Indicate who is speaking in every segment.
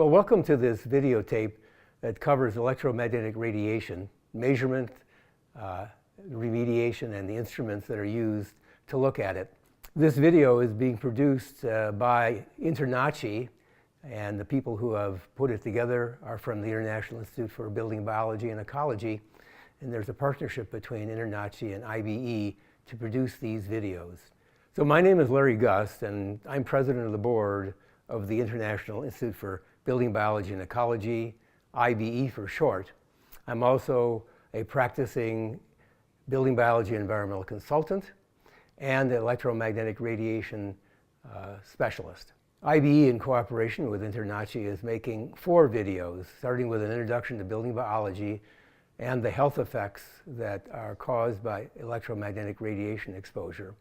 Speaker 1: Well, welcome to this videotape that covers electromagnetic radiation, measurement, remediation, and the instruments that are used to look at it. This video is being produced by InterNACHI, and the people who have put it together are from the International Institute for Building Biology and Ecology, and there's a partnership between InterNACHI and IBE to produce these videos. So my name is Larry Gust, and I'm president of the board of the International Institute for Building Biology and Ecology, IBE for short. I'm also a practicing building biology and environmental consultant and electromagnetic radiation specialist. IBE, in cooperation with InterNACHI, is making 4 videos, starting with an introduction to building biology and the health effects that are caused by electromagnetic radiation exposure.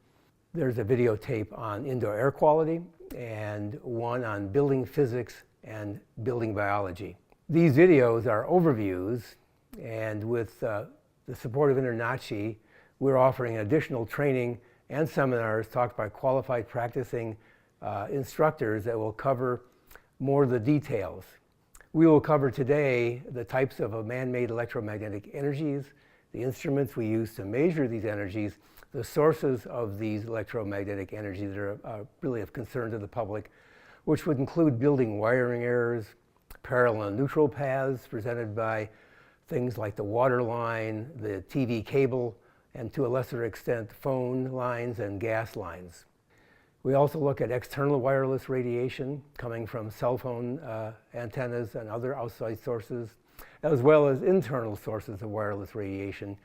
Speaker 1: There's a videotape on indoor air quality and one on building physics and building biology. These videos are overviews, and with the support of InterNACHI, we're offering additional training and seminars taught by qualified practicing instructors that will cover more of the details. We will cover today the types of man-made electromagnetic energies, the instruments we use to measure these energies, the sources of these electromagnetic energies that are really of concern to the public, which would include building wiring errors, parallel and neutral paths presented by things like the water line, the TV cable, and to a lesser extent, phone lines and gas lines. We also look at external wireless radiation coming from cell phone antennas and other outside sources, as well as internal sources of wireless radiation,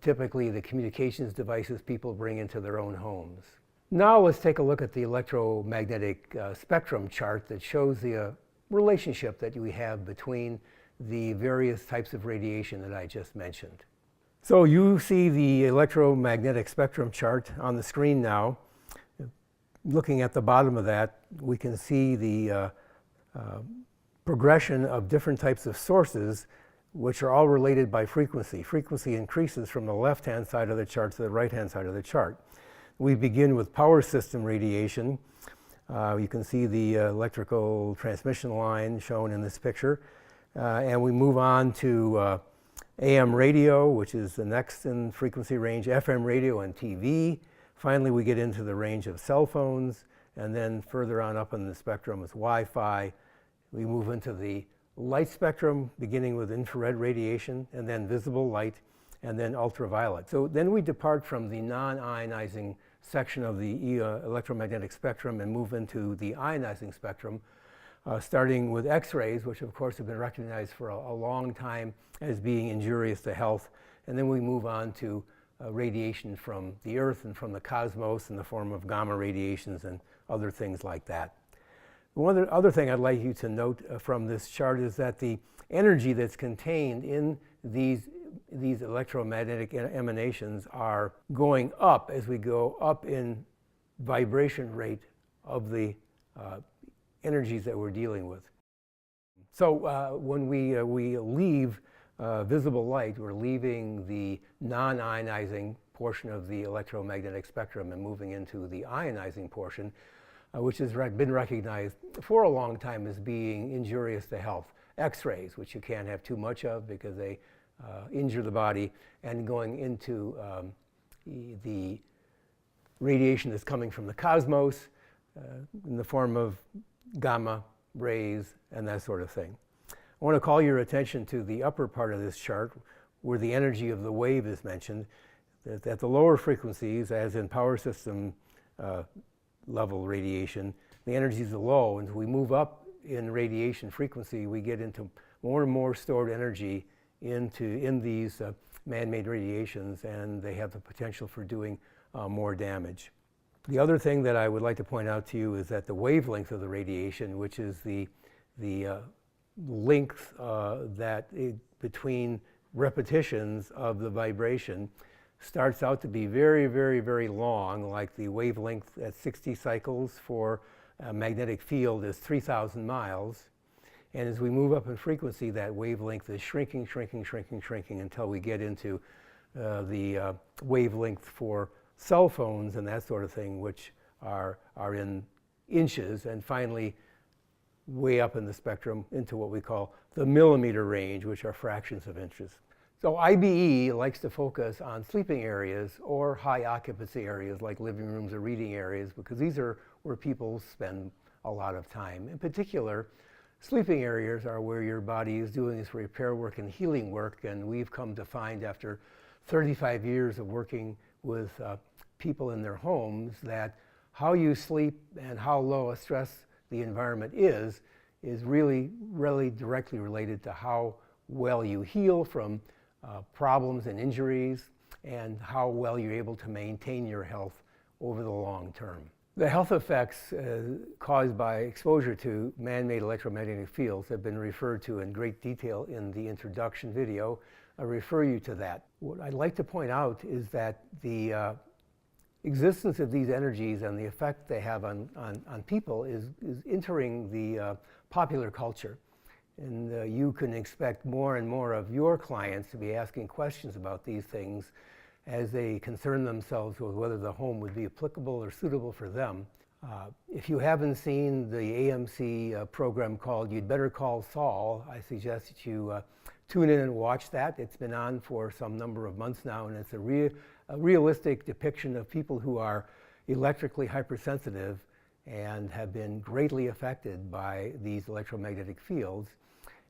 Speaker 1: typically the communications devices people bring into their own homes. Now let's take a look at the electromagnetic spectrum chart that shows the relationship that we have between the various types of radiation that I just mentioned. So you see the electromagnetic spectrum chart on the screen now. Looking at the bottom of that, we can see the progression of different types of sources, which are all related by frequency. Frequency increases from the left-hand side of the chart to the right-hand side of the chart. We begin with power system radiation. You can see the electrical transmission line shown in this picture. And we move on to AM radio, which is the next in frequency range, FM radio and TV. Finally, we get into the range of cell phones, and then further on up in the spectrum is Wi-Fi. We move into the light spectrum, beginning with infrared radiation, and then visible light, and then ultraviolet. So then we depart from the non-ionizing section of the electromagnetic spectrum and move into the ionizing spectrum, starting with X-rays, which of course have been recognized for a long time as being injurious to health. And then we move on to radiation from the Earth and from the cosmos in the form of gamma radiations and other things like that. One other thing I'd like you to note from this chart is that the energy that's contained in these electromagnetic emanations are going up as we go up in vibration rate of the energies that we're dealing with. So when we leave visible light, we're leaving the non-ionizing portion of the electromagnetic spectrum and moving into the ionizing portion, which has been recognized for a long time as being injurious to health. X-rays, which you can't have too much of because they injure the body, and going into the radiation that's coming from the cosmos in the form of gamma rays and that sort of thing. I want to call your attention to the upper part of this chart where the energy of the wave is mentioned. That at the lower frequencies, as in power system level radiation, the energies are low, and as we move up in radiation frequency, we get into more and more stored energy in these man-made radiations, and they have the potential for doing more damage. The other thing that I would like to point out to you is that the wavelength of the radiation, which is the length between repetitions of the vibration, starts out to be very, very, very long, like the wavelength at 60 cycles for a magnetic field is 3,000 miles. And as we move up in frequency, that wavelength is shrinking, shrinking, shrinking, shrinking until we get into the wavelength for cell phones and that sort of thing, which are in inches. And finally, way up in the spectrum into what we call the millimeter range, which are fractions of inches. So IBE likes to focus on sleeping areas or high occupancy areas like living rooms or reading areas, because these are where people spend a lot of time. In particular, sleeping areas are where your body is doing this repair work and healing work, and we've come to find after 35 years of working with people in their homes that how you sleep and how low a stress the environment is really directly related to how well you heal from problems and injuries, and how well you're able to maintain your health over the long term. The health effects caused by exposure to man-made electromagnetic fields have been referred to in great detail in the introduction video. I refer you to that. What I'd like to point out is that the existence of these energies and the effect they have on people is entering the popular culture. And you can expect more and more of your clients to be asking questions about these things as they concern themselves with whether the home would be applicable or suitable for them. If you haven't seen the AMC program called You'd Better Call Saul, I suggest that you tune in and watch that. It's been on for some number of months now, and it's a realistic depiction of people who are electrically hypersensitive and have been greatly affected by these electromagnetic fields.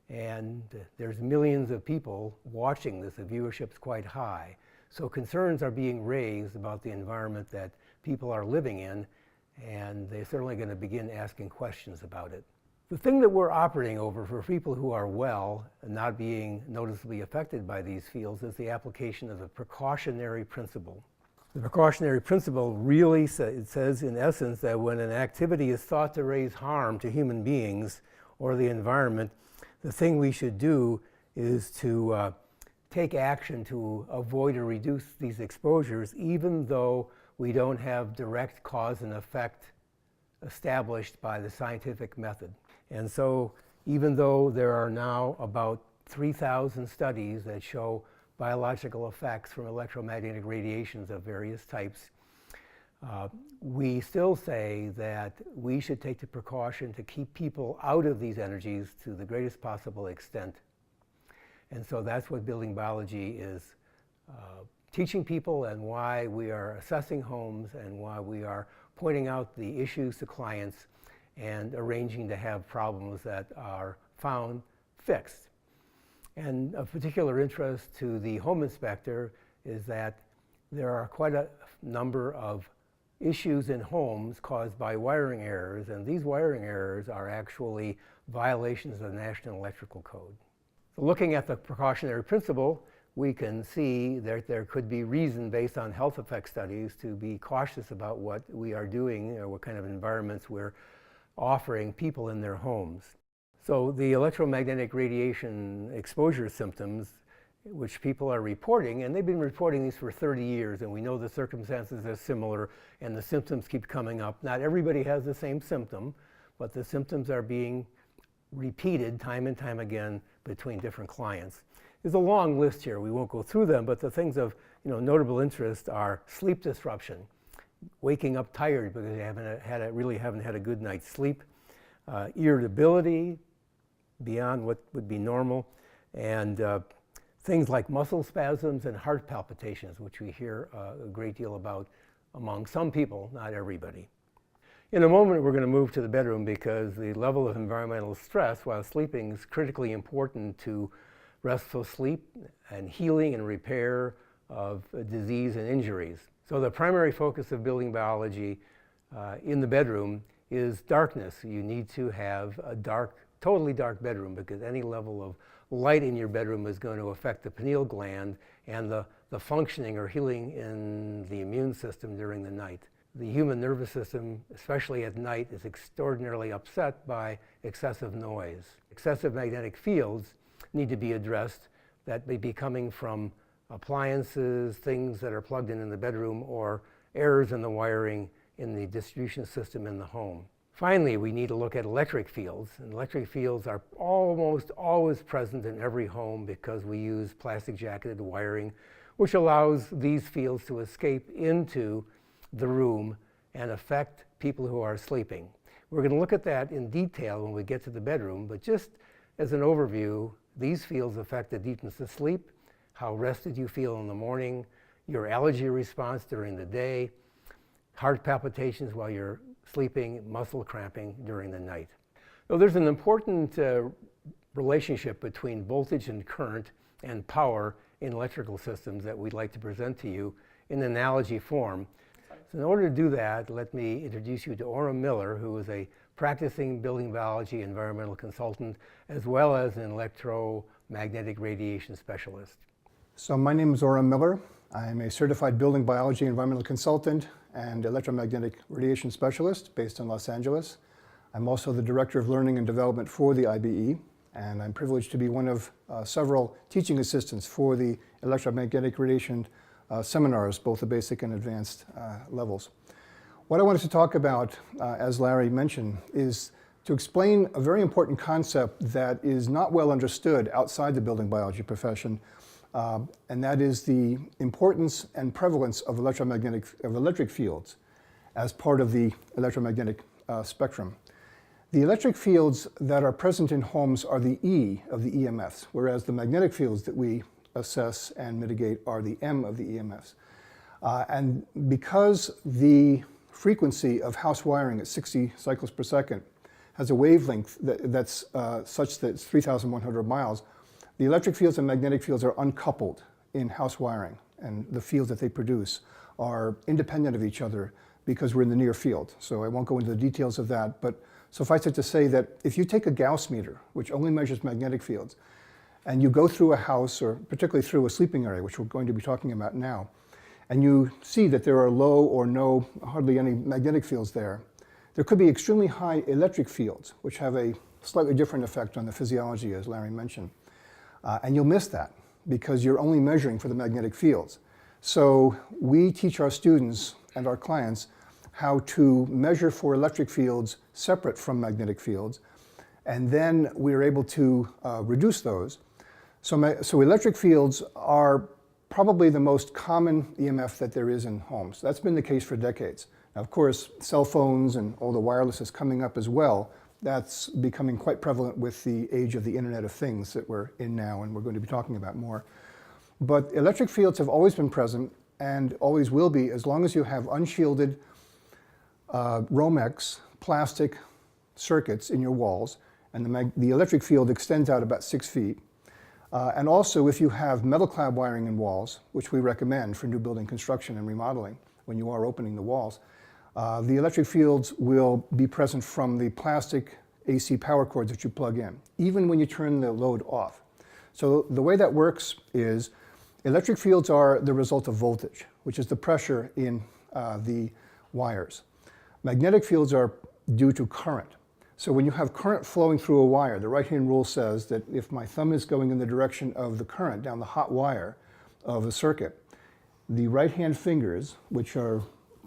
Speaker 1: And there's millions of people watching this. The viewership's quite high. So concerns are being raised about the environment that people are living in, and they're certainly going to begin asking questions about it. The thing that we're operating over for people who are well and not being noticeably affected by these fields is the application of the precautionary principle. The precautionary principle really says in essence that when an activity is thought to raise harm to human beings or the environment, the thing we should do is to take action to avoid or reduce these exposures, even though we don't have direct cause and effect established by the scientific method. And so even though there are now about 3,000 studies that show biological effects from electromagnetic radiations of various types, we still say that we should take the precaution to keep people out of these energies to the greatest possible extent. And so that's what building biology is teaching people, and why we are assessing homes, and why we are pointing out the issues to clients and arranging to have problems that are found fixed. And of particular interest to the home inspector is that there are quite a number of issues in homes caused by wiring errors, and these wiring errors are actually violations of the National Electrical Code. So looking at the precautionary principle, we can see that there could be reason based on health effect studies to be cautious about what we are doing or what kind of environments we're offering people in their homes. So the electromagnetic radiation exposure symptoms, which people are reporting, and they've been reporting these for 30 years, and we know the circumstances are similar and the symptoms keep coming up. Not everybody has the same symptom, but the symptoms are being repeated time and time again between different clients. There's a long list here. We won't go through them, but the things of notable interest are sleep disruption, waking up tired because you really haven't had a good night's sleep, irritability beyond what would be normal, and things like muscle spasms and heart palpitations, which we hear a great deal about among some people, not everybody. In a moment, we're going to move to the bedroom because the level of environmental stress while sleeping is critically important to restful sleep and healing and repair of disease and injuries. So the primary focus of building biology in the bedroom is darkness. You need to have a totally dark bedroom, because any level of light in your bedroom is going to affect the pineal gland and the functioning or healing in the immune system during the night. The human nervous system, especially at night, is extraordinarily upset by excessive noise. Excessive magnetic fields need to be addressed that may be coming from appliances, things that are plugged in the bedroom, or errors in the wiring in the distribution system in the home. Finally, we need to look at electric fields. And electric fields are almost always present in every home because we use plastic jacketed wiring, which allows these fields to escape into the room and affect people who are sleeping. We're going to look at that in detail when we get to the bedroom, but just as an overview, these fields affect the deepness of sleep, how rested you feel in the morning, your allergy response during the day, heart palpitations while you're sleeping, muscle cramping during the night. So there's an important relationship between voltage and current and power in electrical systems that we'd like to present to you in analogy form. So in order to do that, let me introduce you to Ora Miller, who is a practicing building biology environmental consultant, as well as an electromagnetic radiation specialist.
Speaker 2: So my name is Ora Miller. I'm a certified building biology environmental consultant and electromagnetic radiation specialist based in Los Angeles. I'm also the Director of Learning and Development for the IBE, and I'm privileged to be one of several teaching assistants for the electromagnetic radiation seminars, both the basic and advanced levels. What I wanted to talk about, as Larry mentioned, is to explain a very important concept that is not well understood outside the building biology profession, and that is the importance and prevalence of electric fields as part of the electromagnetic spectrum. The electric fields that are present in homes are the E of the EMFs, whereas the magnetic fields that we assess and mitigate are the M of the EMFs. And because the frequency of house wiring at 60 cycles per second has a wavelength that's such that it's 3,100 miles, the electric fields and magnetic fields are uncoupled in house wiring, and the fields that they produce are independent of each other because we're in the near field. So I won't go into the details of that, but suffice it to say that if you take a Gauss meter, which only measures magnetic fields, and you go through a house, or particularly through a sleeping area, which we're going to be talking about now, and you see that there are low or no, hardly any magnetic fields there, there could be extremely high electric fields, which have a slightly different effect on the physiology, as Larry mentioned. And you'll miss that because you're only measuring for the magnetic fields. So we teach our students and our clients how to measure for electric fields separate from magnetic fields, and then we're able to reduce those. So electric fields are probably the most common EMF that there is in homes. That's been the case for decades. Now, of course, cell phones and all the wireless is coming up as well. That's becoming quite prevalent with the age of the Internet of Things that we're in now, and we're going to be talking about more. But electric fields have always been present and always will be as long as you have unshielded Romex plastic circuits in your walls, and the electric field extends out about 6 feet. And also if you have metal clad wiring in walls, which we recommend for new building construction and remodeling when you are opening the walls, the electric fields will be present from the plastic AC power cords that you plug in, even when you turn the load off. So the way that works is electric fields are the result of voltage, which is the pressure in the wires. Magnetic fields are due to current. So when you have current flowing through a wire, the right-hand rule says that if my thumb is going in the direction of the current down the hot wire of a circuit, the right-hand fingers, which are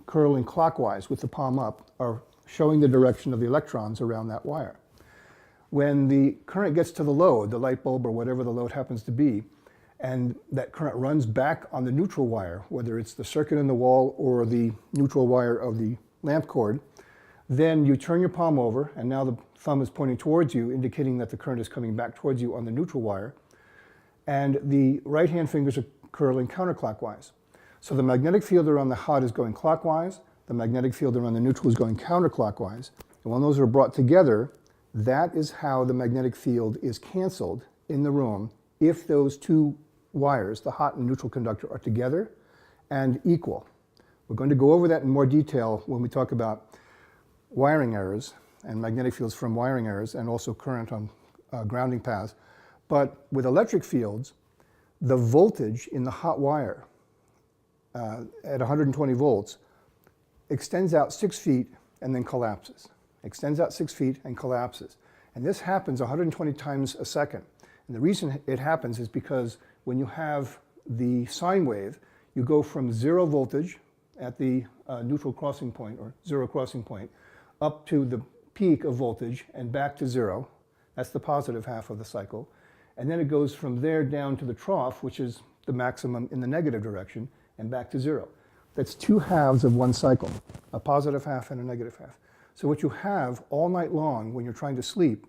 Speaker 2: curling clockwise with the palm up, are showing the direction of the electrons around that wire. When the current gets to the load, the light bulb or whatever the load happens to be, and that current runs back on the neutral wire, whether it's the circuit in the wall or the neutral wire of the lamp cord, then you turn your palm over, and now the thumb is pointing towards you, indicating that the current is coming back towards you on the neutral wire, and the right-hand fingers are curling counterclockwise. So the magnetic field around the hot is going clockwise, the magnetic field around the neutral is going counterclockwise, and when those are brought together, that is how the magnetic field is canceled in the room if those two wires, the hot and neutral conductor, are together and equal. We're going to go over that in more detail when we talk about wiring errors and magnetic fields from wiring errors, and also current on grounding paths. But with electric fields, the voltage in the hot wire at 120 volts extends out 6 feet and then collapses. Extends out 6 feet and collapses. And this happens 120 times a second. And the reason it happens is because when you have the sine wave, you go from 0 voltage at the neutral crossing point, or 0 crossing point, up to the peak of voltage and back to 0. That's the positive half of the cycle. And then it goes from there down to the trough, which is the maximum in the negative direction, and back to 0. That's 2 halves of one cycle, a positive half and a negative half. So what you have all night long when you're trying to sleep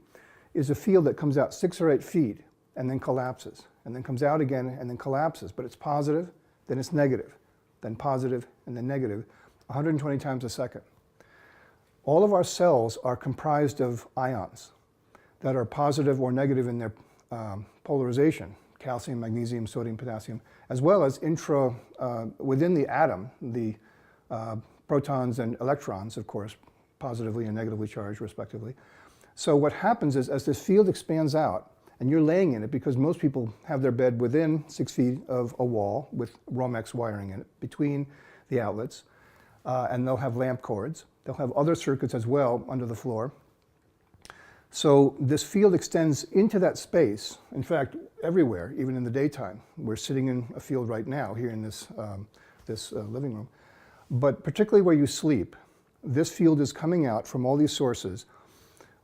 Speaker 2: is a field that comes out 6 or 8 feet and then collapses, and then comes out again and then collapses. But it's positive, then it's negative, then positive, and then negative, 120 times a second. All of our cells are comprised of ions that are positive or negative in their polarization, calcium, magnesium, sodium, potassium, as well as within the atom, the protons and electrons, of course, positively and negatively charged, respectively. So what happens is, as this field expands out, and you're laying in it, because most people have their bed within 6 feet of a wall with Romex wiring in it, between the outlets, and they'll have lamp cords. They'll have other circuits as well under the floor. So this field extends into that space, in fact, everywhere, even in the daytime. We're sitting in a field right now here in this living room. But particularly where you sleep, this field is coming out from all these sources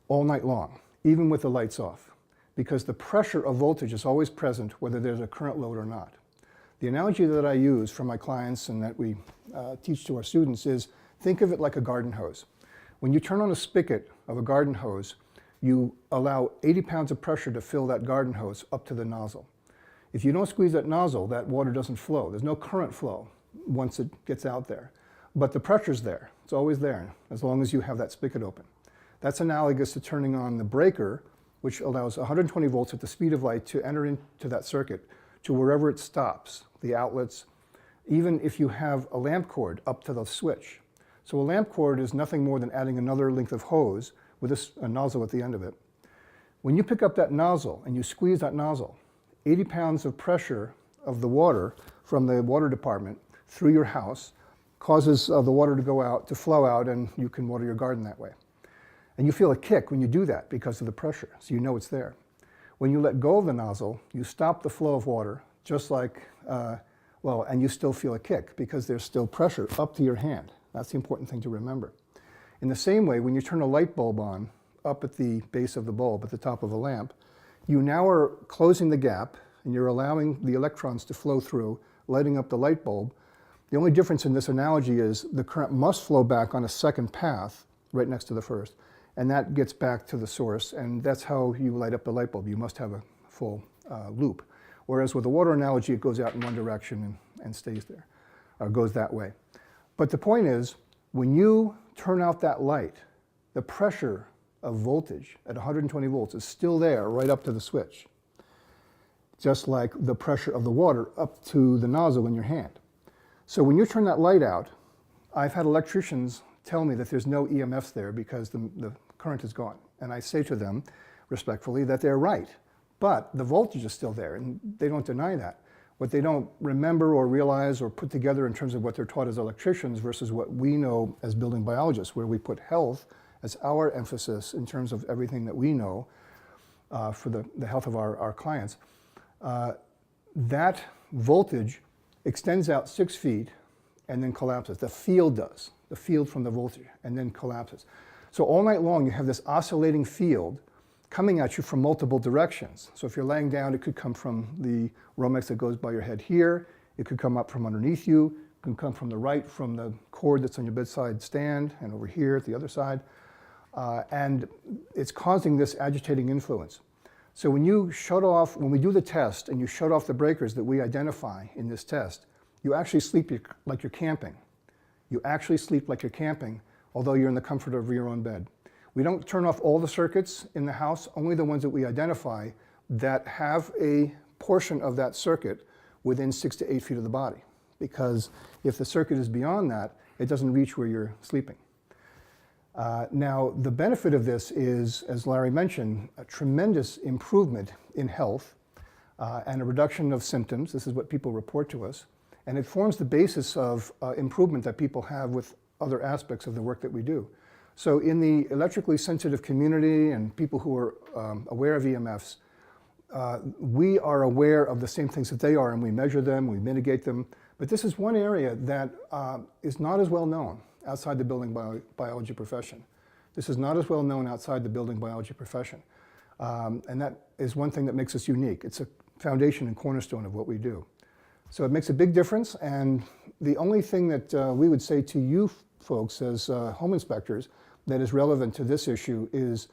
Speaker 2: all night long, even with the lights off, because the pressure of voltage is always present whether there's a current load or not. The analogy that I use for my clients and that we teach to our students is, think of it like a garden hose. When you turn on a spigot of a garden hose, you allow 80 pounds of pressure to fill that garden hose up to the nozzle. If you don't squeeze that nozzle, that water doesn't flow. There's no current flow once it gets out there. But the pressure's there. It's always there, as long as you have that spigot open. That's analogous to turning on the breaker, which allows 120 volts at the speed of light to enter into that circuit to wherever it stops, the outlets, even if you have a lamp cord up to the switch. So a lamp cord is nothing more than adding another length of hose with a nozzle at the end of it. When you pick up that nozzle and you squeeze that nozzle, 80 pounds of pressure of the water from the water department through your house causes the water to go out, to flow out, and you can water your garden that way. And you feel a kick when you do that because of the pressure, so you know it's there. When you let go of the nozzle, you stop the flow of water, just like, and you still feel a kick because there's still pressure up to your hand. That's the important thing to remember. In the same way, when you turn a light bulb on up at the base of the bulb, at the top of the lamp, you now are closing the gap and you're allowing the electrons to flow through, lighting up the light bulb. The only difference in this analogy is the current must flow back on a second path right next to the first, and that gets back to the source, and that's how you light up the light bulb. You must have a full loop. Whereas with the water analogy, it goes out in one direction and stays there, or goes that way. But the point is, when you turn out that light, the pressure of voltage at 120 volts is still there right up to the switch, just like the pressure of the water up to the nozzle in your hand. So when you turn that light out, I've had electricians tell me that there's no EMFs there because the current is gone. And I say to them, respectfully, that they're right. But the voltage is still there, and they don't deny that. What they don't remember or realize or put together in terms of what they're taught as electricians versus what we know as building biologists, where we put health as our emphasis in terms of everything that we know for the health of our clients, that voltage extends out 6 feet and then collapses. The field does, the field from the voltage, and then collapses. So all night long you have this oscillating field coming at you from multiple directions. So if you're laying down, it could come from the Romex that goes by your head here. It could come up from underneath you. It can come from the right, from the cord that's on your bedside stand, and over here at the other side. And it's causing this agitating influence. So when we do the test and you shut off the breakers that we identify in this test, you actually sleep like you're camping. You actually sleep like you're camping, although you're in the comfort of your own bed. We don't turn off all the circuits in the house, only the ones that we identify that have a portion of that circuit within 6 to 8 feet of the body. Because if the circuit is beyond that, it doesn't reach where you're sleeping. Now, the benefit of this is, as Larry mentioned, a tremendous improvement in health and a reduction of symptoms. This is what people report to us. And it forms the basis of improvement that people have with other aspects of the work that we do. So in the electrically sensitive community and people who are aware of EMFs, we are aware of the same things that they are, and we measure them, we mitigate them. But this is one area that is not as well known outside the building biology profession. This is not as well known outside the building biology profession. And that is one thing that makes us unique. It's a foundation and cornerstone of what we do. So it makes a big difference, and the only thing that we would say to you folks as home inspectors that is relevant to this issue is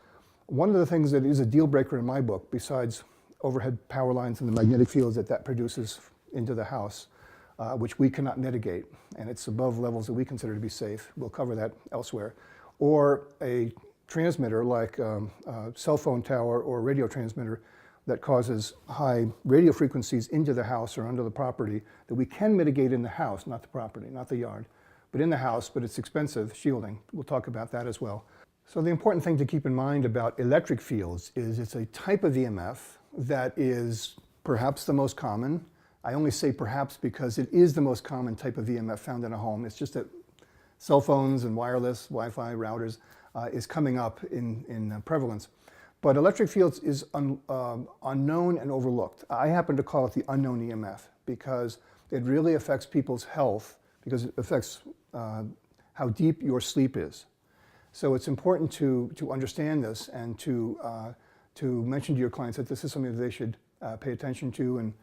Speaker 2: one of the things that is a deal breaker in my book, besides overhead power lines and the magnetic fields that produces into the house, which we cannot mitigate, and it's above levels that we consider to be safe. We'll cover that elsewhere. Or a transmitter like a cell phone tower or radio transmitter that causes high radio frequencies into the house or under the property that we can mitigate in the house, not the property, not the yard, but in the house, but it's expensive shielding. We'll talk about that as well. So the important thing to keep in mind about electric fields is it's a type of EMF that is perhaps the most common. I only say perhaps because it is the most common type of EMF found in a home. It's just that cell phones and wireless, Wi-Fi routers is coming up in prevalence. But electric fields is unknown and overlooked. I happen to call it the unknown EMF because it really affects people's health because it affects how deep your sleep is. So it's important to understand this and to mention to your clients that this is something that they should pay attention to, and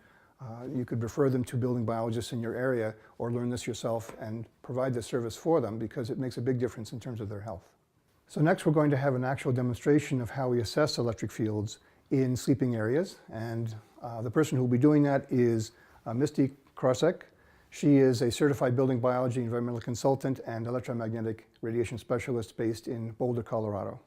Speaker 2: you could refer them to building biologists in your area or learn this yourself and provide this service for them because it makes a big difference in terms of their health. So next we're going to have an actual demonstration of how we assess electric fields in sleeping areas, and the person who will be doing that is Misty Krosek. She is a certified building biology environmental consultant and electromagnetic radiation specialist based in Boulder, Colorado.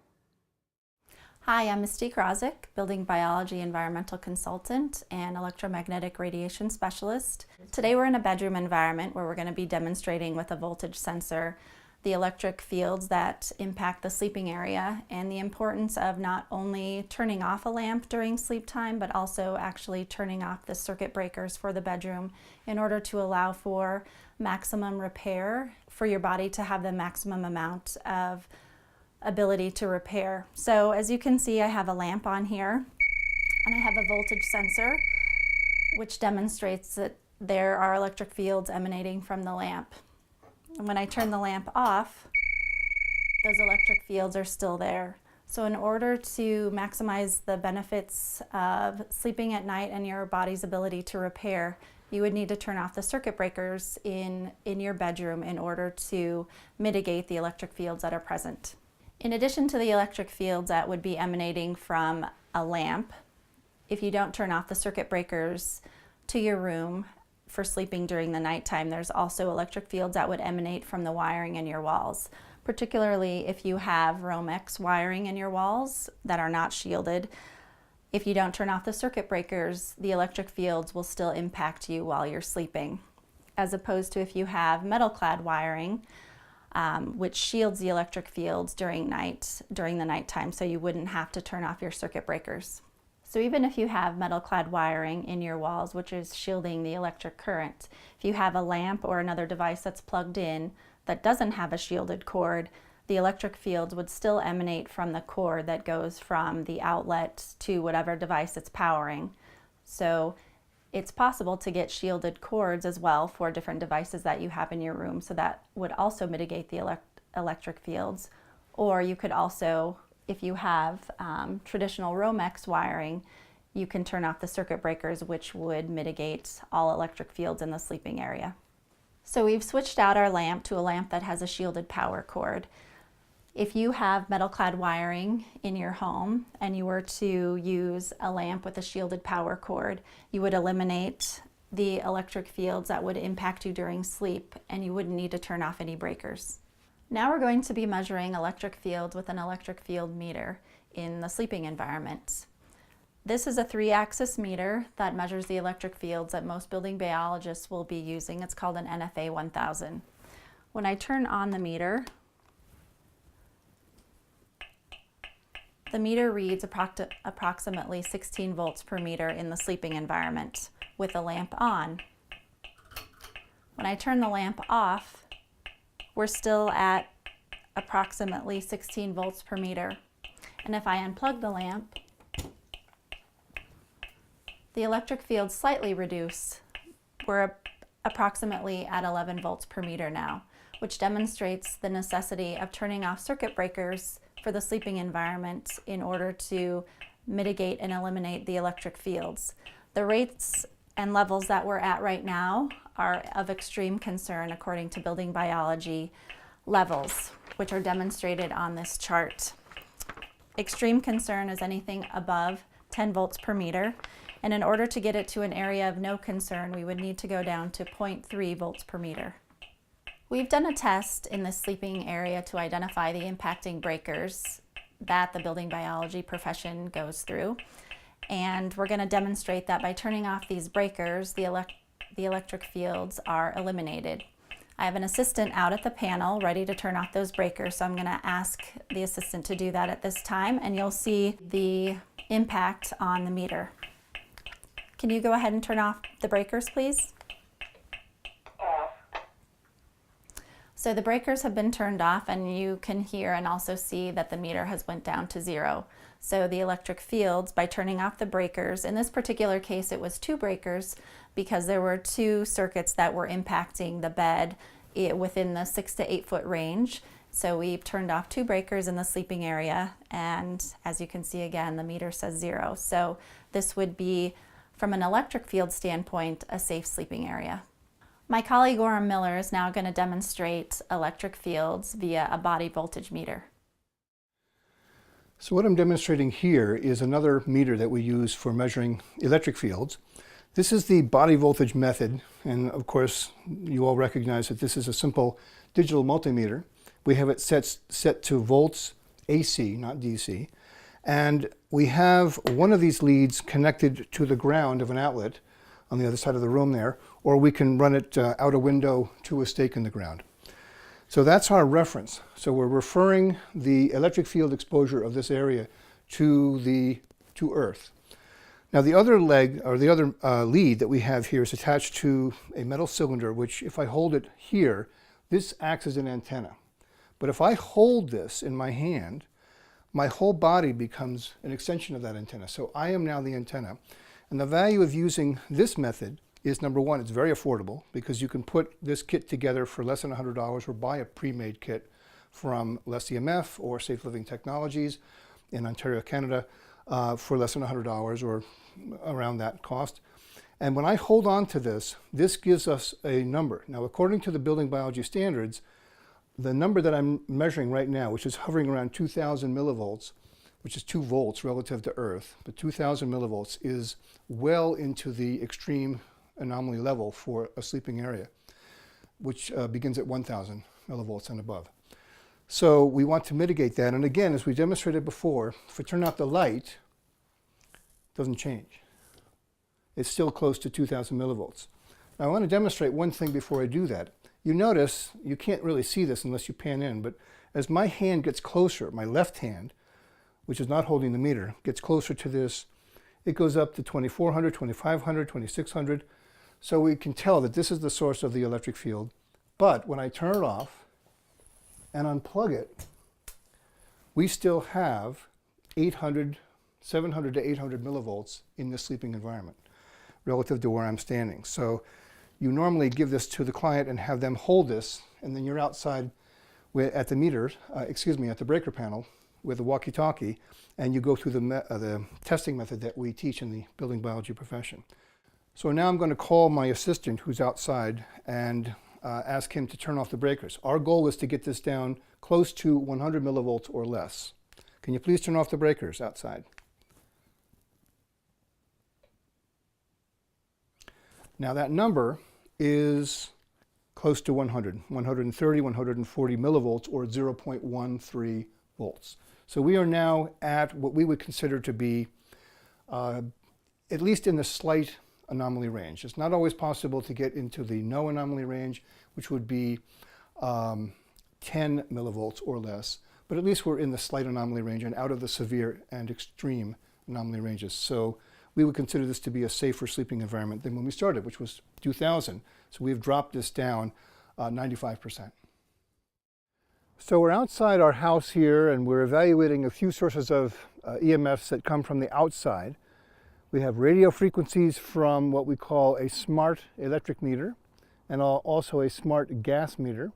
Speaker 3: Hi, I'm Misty Krosek, building biology environmental consultant and electromagnetic radiation specialist. Today we're in a bedroom environment where we're going to be demonstrating with a voltage sensor the electric fields that impact the sleeping area and the importance of not only turning off a lamp during sleep time, but also actually turning off the circuit breakers for the bedroom in order to allow for maximum repair, for your body to have the maximum amount of ability to repair. So as you can see, I have a lamp on here and I have a voltage sensor which demonstrates that there are electric fields emanating from the lamp. And when I turn the lamp off, those electric fields are still there. So in order to maximize the benefits of sleeping at night and your body's ability to repair, you would need to turn off the circuit breakers in your bedroom in order to mitigate the electric fields that are present. In addition to the electric fields that would be emanating from a lamp, if you don't turn off the circuit breakers to your room for sleeping during the nighttime, there's also electric fields that would emanate from the wiring in your walls, particularly if you have Romex wiring in your walls that are not shielded. If you don't turn off the circuit breakers, the electric fields will still impact you while you're sleeping, as opposed to if you have metal-clad wiring, which shields the electric fields during the nighttime, so you wouldn't have to turn off your circuit breakers. So even if you have metal-clad wiring in your walls, which is shielding the electric current, if you have a lamp or another device that's plugged in that doesn't have a shielded cord, the electric fields would still emanate from the cord that goes from the outlet to whatever device it's powering. So it's possible to get shielded cords as well for different devices that you have in your room, so that would also mitigate the electric fields. Or you could also, if you have traditional Romex wiring, you can turn off the circuit breakers, which would mitigate all electric fields in the sleeping area. So we've switched out our lamp to a lamp that has a shielded power cord. If you have metal-clad wiring in your home and you were to use a lamp with a shielded power cord, you would eliminate the electric fields that would impact you during sleep, and you wouldn't need to turn off any breakers. Now we're going to be measuring electric fields with an electric field meter in the sleeping environment. This is a 3-axis meter that measures the electric fields that most building biologists will be using. It's called an NFA 1000. When I turn on the meter reads approximately 16 volts per meter in the sleeping environment with the lamp on. When I turn the lamp off, we're still at approximately 16 volts per meter. And if I unplug the lamp, the electric fields slightly reduce. We're approximately at 11 volts per meter now, which demonstrates the necessity of turning off circuit breakers for the sleeping environment in order to mitigate and eliminate the electric fields. The rates and levels that we're at right now are of extreme concern according to building biology. levels, which are demonstrated on this chart. Extreme concern is anything above 10 volts per meter, and in order to get it to an area of no concern, we would need to go down to 0.3 volts per meter. We've done a test in the sleeping area to identify the impacting breakers that the building biology profession goes through, and we're going to demonstrate that by turning off these breakers, the electric fields are eliminated. I have an assistant out at the panel ready to turn off those breakers, so I'm going to ask the assistant to do that at this time, and you'll see the impact on the meter. Can you go ahead and turn off the breakers, please? So the breakers have been turned off, and you can hear and also see that the meter has went down to 0. So the electric fields, by turning off the breakers, in this particular case it was 2 breakers because there were 2 circuits that were impacting the bed within the 6 to 8 foot range. So we've turned off 2 breakers in the sleeping area, and as you can see again, the meter says 0. So this would be, from an electric field standpoint, a safe sleeping area. My colleague Orem Miller is now going to demonstrate electric fields via a body voltage meter.
Speaker 2: So what I'm demonstrating here is another meter that we use for measuring electric fields. This is the body voltage method, and of course you all recognize that this is a simple digital multimeter. We have it set to volts AC, not DC, and we have one of these leads connected to the ground of an outlet on the other side of the room there, or we can run it out a window to a stake in the ground. So that's our reference. So we're referring the electric field exposure of this area to Earth. Now the other leg, or the other lead that we have here is attached to a metal cylinder, which if I hold it here, this acts as an antenna. But if I hold this in my hand, my whole body becomes an extension of that antenna. So I am now the antenna. And the value of using this method is, number one, it's very affordable because you can put this kit together for less than $100 or buy a pre-made kit from Less EMF or Safe Living Technologies in Ontario, Canada for less than $100 or around that cost. And when I hold on to this, this gives us a number. Now, according to the building biology standards, the number that I'm measuring right now, which is hovering around 2,000 millivolts, which is 2 volts relative to Earth, but 2,000 millivolts is well into the extreme anomaly level for a sleeping area, which begins at 1,000 millivolts and above. So we want to mitigate that. And again, as we demonstrated before, if we turn out the light, it doesn't change. It's still close to 2,000 millivolts. Now I want to demonstrate one thing before I do that. You notice, you can't really see this unless you pan in, but as my hand gets closer, my left hand, which is not holding the meter, gets closer to this, it goes up to 2,400, 2,500, 2,600. So we can tell that this is the source of the electric field. But when I turn it off and unplug it, we still have 700 to 800 millivolts in this sleeping environment relative to where I'm standing. So you normally give this to the client and have them hold this, and then you're outside at the meter, at the breaker panel with a walkie-talkie, and you go through the testing method that we teach in the building biology profession. So now I'm going to call my assistant who's outside and ask him to turn off the breakers. Our goal is to get this down close to 100 millivolts or less. Can you please turn off the breakers outside? Now that number is close to 100, 130, 140 millivolts, or 0.13 volts. So we are now at what we would consider to be at least in the slight anomaly range. It's not always possible to get into the no anomaly range, which would be 10 millivolts or less, but at least we're in the slight anomaly range and out of the severe and extreme anomaly ranges. So we would consider this to be a safer sleeping environment than when we started, which was 2,000. So we've dropped this down 95%. So we're outside our house here, and we're evaluating a few sources of EMFs that come from the outside. We have radio frequencies from what we call a smart electric meter, and also a smart gas meter.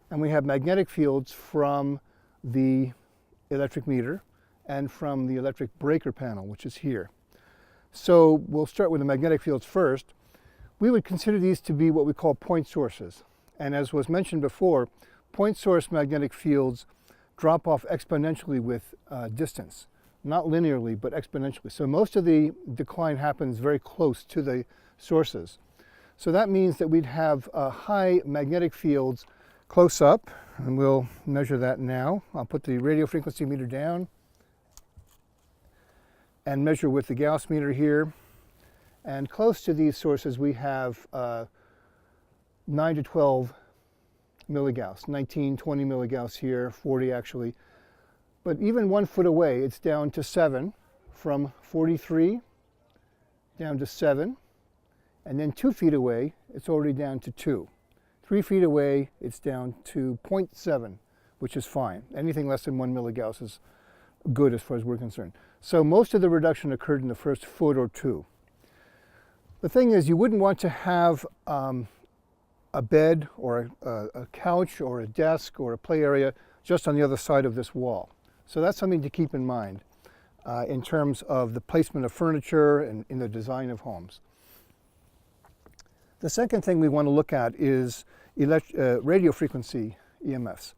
Speaker 2: And we have magnetic fields from the electric meter and from the electric breaker panel, which is here. So we'll start with the magnetic fields first. We would consider these to be what we call point sources. And as was mentioned before, point source magnetic fields drop off exponentially with distance, not linearly, but exponentially. So most of the decline happens very close to the sources. So that means that we'd have high magnetic fields close up, and we'll measure that now. I'll put the radio frequency meter down and measure with the Gauss meter here. And close to these sources we have 9 to 12 milligauss, 19, 20 milligauss here, 40 actually. But even 1 foot away, it's down to 7, from 43 down to 7. And then 2 feet away, it's already down to 2. 3 feet away, it's down to 0.7, which is fine. Anything less than 1 milligauss is good as far as we're concerned. So most of the reduction occurred in the first foot or two. The thing is, you wouldn't want to have a bed or a couch or a desk or a play area just on the other side of this wall. So that's something to keep in mind in terms of the placement of furniture and in the design of homes. The second thing we want to look at is radio frequency EMFs.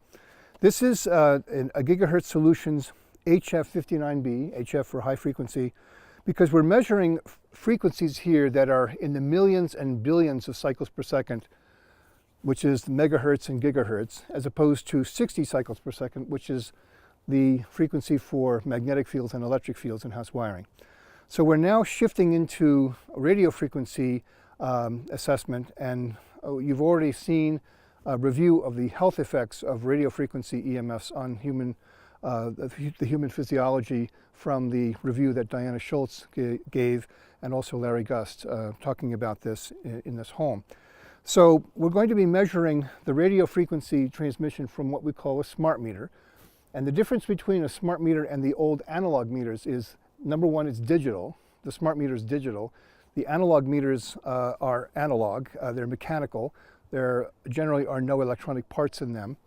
Speaker 2: This is a Gigahertz Solutions HF59B, HF for high frequency, because we're measuring frequencies here that are in the millions and billions of cycles per second, which is megahertz and gigahertz, as opposed to 60 cycles per second, which is the frequency for magnetic fields and electric fields in house wiring. So we're now shifting into radio frequency assessment, and you've already seen a review of the health effects of radio frequency EMFs on the human physiology from the review that Diana Schultz gave, and also Larry Gust talking about this in this home. So we're going to be measuring the radio frequency transmission from what we call a smart meter. And the difference between a smart meter and the old analog meters is, number one, it's digital. The smart meter is digital. The analog meters are analog. They're mechanical. There generally are no electronic parts in them.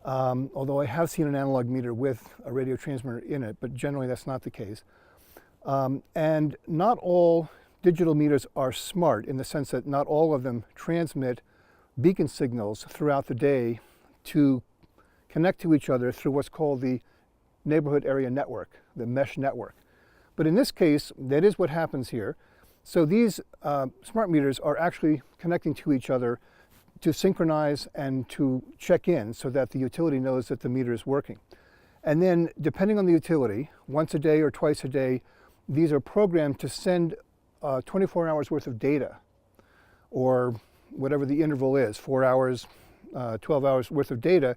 Speaker 2: Although I have seen an analog meter with a radio transmitter in it, but generally that's not the case. And not all digital meters are smart, in the sense that not all of them transmit beacon signals throughout the day to connect to each other through what's called the neighborhood area network, the mesh network. But in this case, that is what happens here. So these smart meters are actually connecting to each other to synchronize and to check in so that the utility knows that the meter is working. And then, depending on the utility, once a day or twice a day, these are programmed to send 24 hours worth of data, or whatever the interval is, 4 hours, 12 hours worth of data,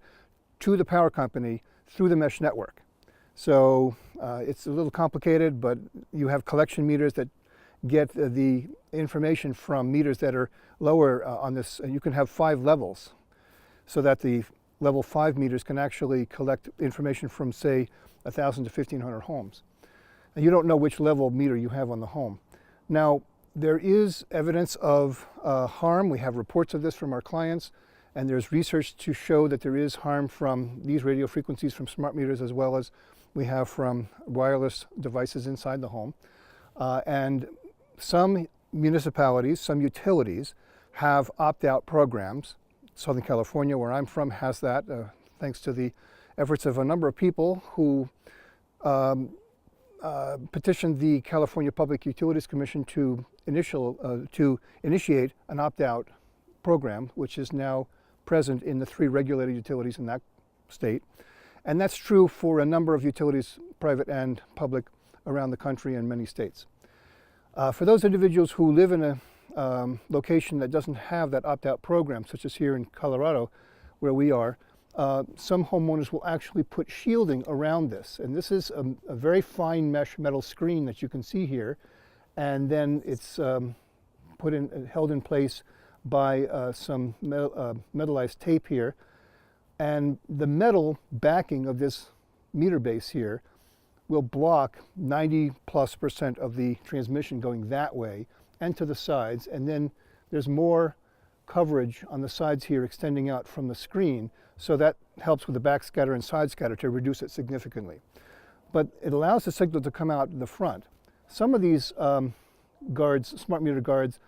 Speaker 2: to the power company through the mesh network. So it's a little complicated, but you have collection meters that get the information from meters that are lower on this, and you can have 5 levels, so that the level 5 meters can actually collect information from, say, 1,000 to 1,500 homes. And you don't know which level meter you have on the home. Now, there is evidence of harm. We have reports of this from our clients, and there's research to show that there is harm from these radio frequencies from smart meters, as well as we have from wireless devices inside the home. And some municipalities, some utilities, have opt-out programs. Southern California, where I'm from, has that, thanks to the efforts of a number of people who petitioned the California Public Utilities Commission to initiate an opt-out program, which is now present in the 3 regulated utilities in that state. And that's true for a number of utilities, private and public, around the country and many states. For those individuals who live in a location that doesn't have that opt-out program, such as here in Colorado, where we are, some homeowners will actually put shielding around this. And this is a very fine mesh metal screen that you can see here. And then it's held in place by some metallized tape here. And the metal backing of this meter base here will block 90+% of the transmission going that way and to the sides. And then there's more coverage on the sides here extending out from the screen, so that helps with the backscatter and side scatter to reduce it significantly. But it allows the signal to come out in the front. Some of these guards, smart meter guards,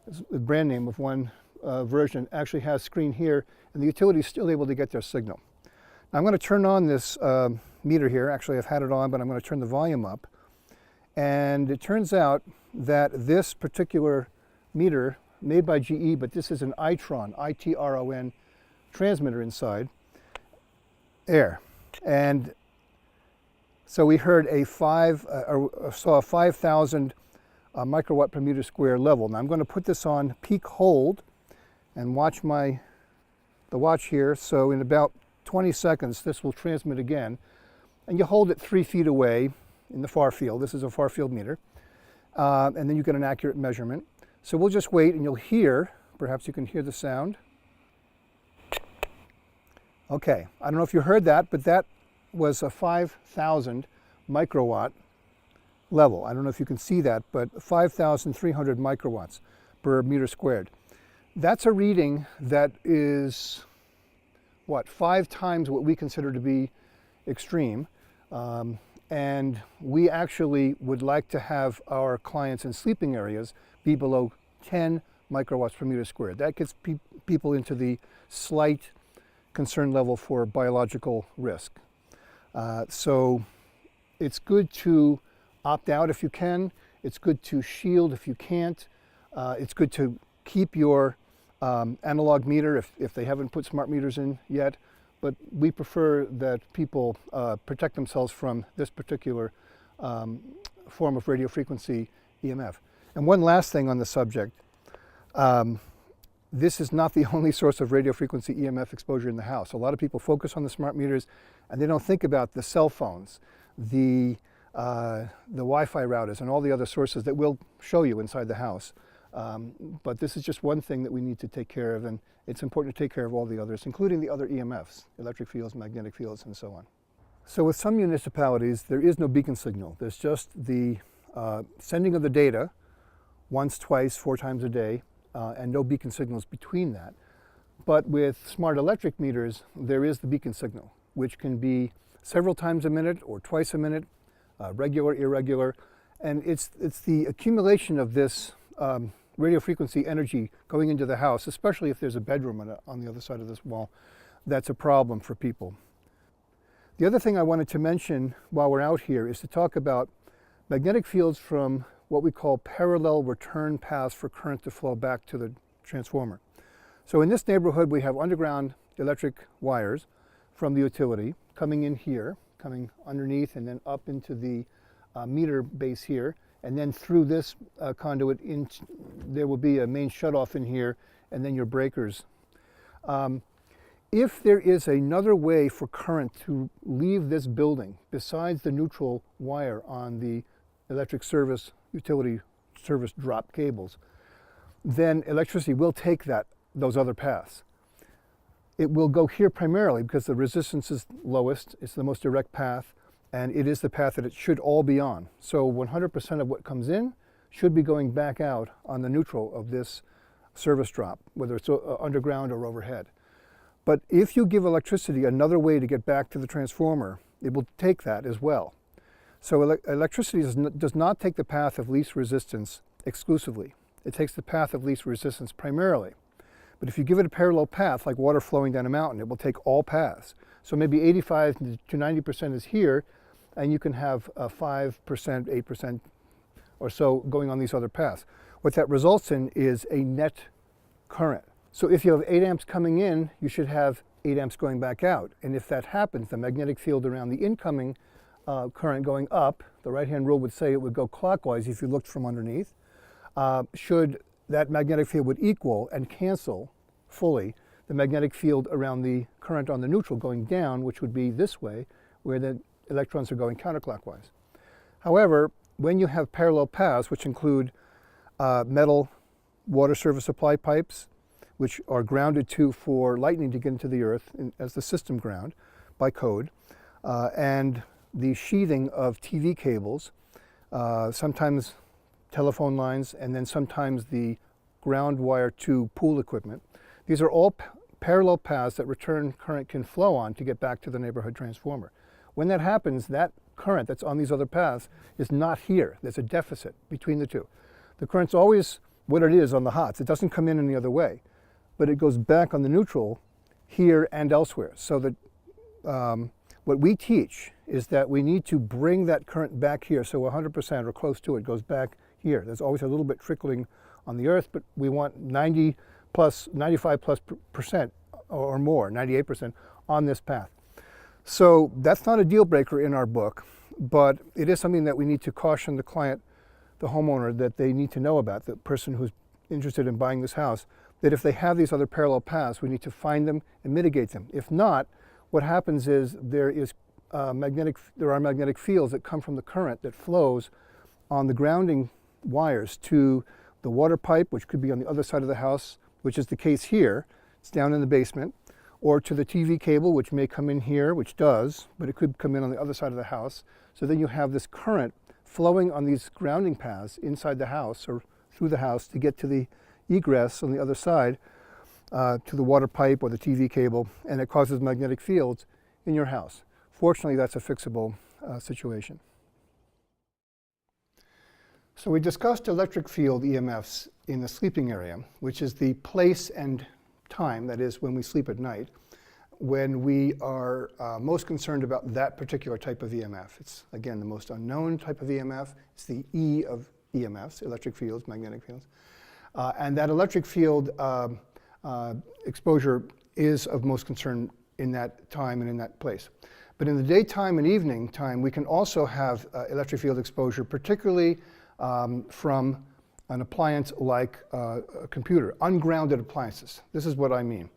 Speaker 2: is the brand name of one version actually has screen here, and the utility is still able to get their signal. Now I'm going to turn on this meter here. Actually, I've had it on, but I'm going to turn the volume up. And it turns out that this particular meter, made by GE, but this is an Itron, I-T-R-O-N, transmitter inside, air. And so we heard saw a 5,000 microwatt per meter square level. Now I'm going to put this on peak hold and watch the watch here. So in about 20 seconds, this will transmit again. And you hold it 3 feet away in the far field. This is a far field meter. And then you get an accurate measurement. So we'll just wait and you'll hear, perhaps you can hear the sound. Okay, I don't know if you heard that, but that was a 5,000 microwatt level. I don't know if you can see that, but 5,300 microwatts per meter squared. That's a reading that is, 5 times what we consider to be extreme. And we actually would like to have our clients in sleeping areas be below 10 microwatts per meter squared. That gets people into the slight concern level for biological risk. So it's good to opt out if you can. It's good to shield if you can't. It's good to keep your analog meter if they haven't put smart meters in yet. But we prefer that people protect themselves from this particular form of radio frequency EMF. And one last thing on the subject. This is not the only source of radio frequency EMF exposure in the house. A lot of people focus on the smart meters and they don't think about the cell phones, the Wi-Fi routers, and all the other sources that we'll show you inside the house. But this is just one thing that we need to take care of, and it's important to take care of all the others, including the other EMFs, electric fields, magnetic fields, and so on. So with some municipalities, there is no beacon signal. There's just the sending of the data once, twice, 4 times a day, and no beacon signals between that. But with smart electric meters, there is the beacon signal, which can be several times a minute or twice a minute, regular, irregular, and it's the accumulation of this radio frequency energy going into the house, especially if there's a bedroom on the other side of this wall, that's a problem for people. The other thing I wanted to mention while we're out here is to talk about magnetic fields from what we call parallel return paths for current to flow back to the transformer. So in this neighborhood, we have underground electric wires from the utility coming in here, coming underneath and then up into the meter base here, and then through this conduit, there will be a main shutoff in here, and then your breakers. If there is another way for current to leave this building besides the neutral wire on the electric service utility service drop cables, then electricity will take those other paths. It will go here primarily because the resistance is lowest, it's the most direct path, and it is the path that it should all be on. So 100% of what comes in should be going back out on the neutral of this service drop, whether it's underground or overhead. But if you give electricity another way to get back to the transformer, it will take that as well. So electricity does not take the path of least resistance exclusively. It takes the path of least resistance primarily. But if you give it a parallel path, like water flowing down a mountain, it will take all paths. So maybe 85 to 90% is here, and you can have 5%, 8% or so going on these other paths. What that results in is a net current. So if you have 8 amps coming in, you should have 8 amps going back out. And if that happens, the magnetic field around the incoming current going up, the right-hand rule would say it would go clockwise if you looked from underneath. Should that magnetic field would equal and cancel fully the magnetic field around the current on the neutral going down, which would be this way, where the electrons are going counterclockwise. However, when you have parallel paths, which include metal water service supply pipes, which are grounded for lightning to get into the earth as the system ground by code, and the sheathing of TV cables, sometimes telephone lines, and then sometimes the ground wire to pool equipment. These are all parallel paths that return current can flow on to get back to the neighborhood transformer. When that happens, that current that's on these other paths is not here. There's a deficit between the two. The current's always what it is on the hots. It doesn't come in any other way. but it goes back on the neutral here and elsewhere. So that what we teach is that we need to bring that current back here, so 100% or close to it goes back here. There's always a little bit trickling on the earth, but we want 90 plus, 95 plus percent or more, 98% on this path. So that's not a deal breaker in our book, but it is something that we need to caution the client, the homeowner, that they need to know about, the person who's interested in buying this house, that if they have these other parallel paths, we need to find them and mitigate them. If not, what happens is there are magnetic fields that come from the current that flows on the grounding wires to the water pipe, which could be on the other side of the house, which is the case here. It's down in the basement, or to the TV cable, which may come in here, which does, but it could come in on the other side of the house. So then you have this current flowing on these grounding paths inside the house or through the house to get to the egress on the other side, to the water pipe or the TV cable, and it causes magnetic fields in your house. Fortunately, that's a fixable situation. So we discussed electric field EMFs in the sleeping area, which is the place and time, that is when we sleep at night, when we are most concerned about that particular type of EMF. It's, again, the most unknown type of EMF. It's the E of EMFs, electric fields, magnetic fields. And that electric field exposure is of most concern in that time and in that place. But in the daytime and evening time, we can also have electric field exposure, particularly from an appliance like a computer, ungrounded appliances. This is what I mean.